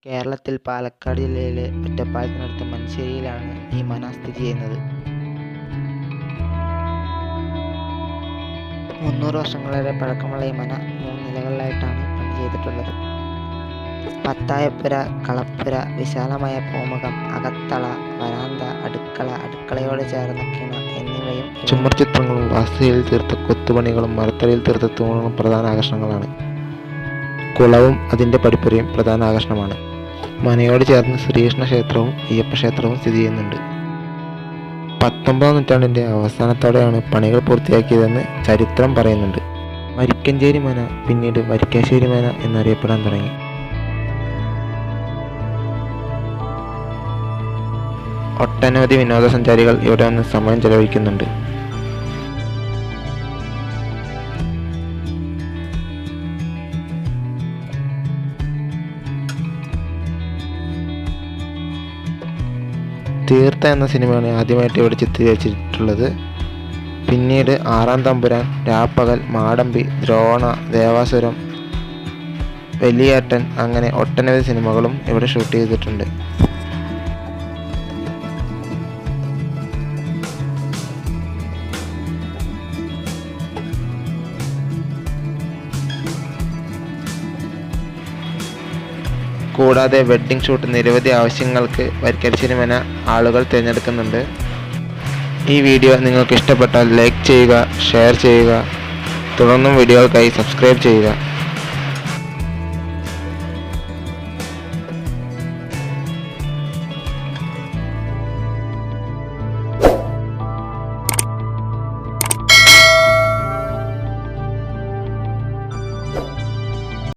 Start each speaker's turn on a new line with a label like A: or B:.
A: കേരളത്തിൽ പാലക്കാട് ജില്ലയിലെ ഒറ്റപ്പാലത്തിനടുത്ത് മഞ്ചേരിയിലാണ് ഈ മന സ്ഥിതി ചെയ്യുന്നത്. 300 വർഷങ്ങളേറെ പഴക്കമുള്ള ഈ മന 3 നിലകളിലായിട്ടാണ് പണി ചെയ്തിട്ടുള്ളത്. പത്തായപ്പുര, കളപ്പുര, വിശാലമായ പൂമുഖം, അകത്തള, വരാന്ത, അടുക്കള, അടുക്കളയോട് ചേർന്ന കിണ എന്നിവയും ചുമർ ചിത്രങ്ങളും വാസ്തുവിൽ തീർത്ത കൊത്തുപണികളും മരത്തടിയിൽ തീർത്ത തൂണുകളും പ്രധാന ആകർഷണങ്ങളാണ്. കുളവും അതിൻ്റെ പടിപ്പുരയും പ്രധാന ആകർഷണമാണ്. മനയോട് ചേർന്ന് ശ്രീകൃഷ്ണ ക്ഷേത്രവും അയ്യപ്പ ക്ഷേത്രവും സ്ഥിതി ചെയ്യുന്നുണ്ട്. 19-ാം നൂറ്റാണ്ടിൻ്റെ അവസാനത്തോടെയാണ് പണികൾ പൂർത്തിയാക്കിയതെന്ന് ചരിത്രം പറയുന്നുണ്ട്. വരിക്കഞ്ചേരി മന പിന്നീട് വരിക്കാശ്ശേരി മന എന്നറിയപ്പെടാൻ തുടങ്ങി. ഒട്ടനവധി വിനോദസഞ്ചാരികൾ ഇവിടെ വന്ന് സമയം ചെലവഴിക്കുന്നുണ്ട്. തീർത്ഥ എന്ന സിനിമയാണ് ആദ്യമായിട്ട് ഇവിടെ ചിത്രീകരിച്ചിട്ടുള്ളത്. പിന്നീട് ആറാം തമ്പുരാൻ, രാപ്പകൽ, മാടമ്പി, ദ്രോണ, ദേവാസുരം, വലിയേട്ടൻ അങ്ങനെ ഒട്ടനവധി സിനിമകളും ഇവിടെ ഷൂട്ട് ചെയ്തിട്ടുണ്ട്. കൂടാതെ വെഡ്ഡിംഗ് ഷൂട്ട് നിരവധി ആവശ്യങ്ങൾക്ക് വരിക്കാശ്ശേരി മന ആളുകൾ തിരഞ്ഞെടുക്കുന്നുണ്ട്. ഈ വീഡിയോ നിങ്ങൾക്ക് ഇഷ്ടപ്പെട്ടാൽ ലൈക്ക് ചെയ്യുക, ഷെയർ ചെയ്യുക. തുടർന്നും വീഡിയോകൾക്കായി സബ്സ്ക്രൈബ് ചെയ്യുക.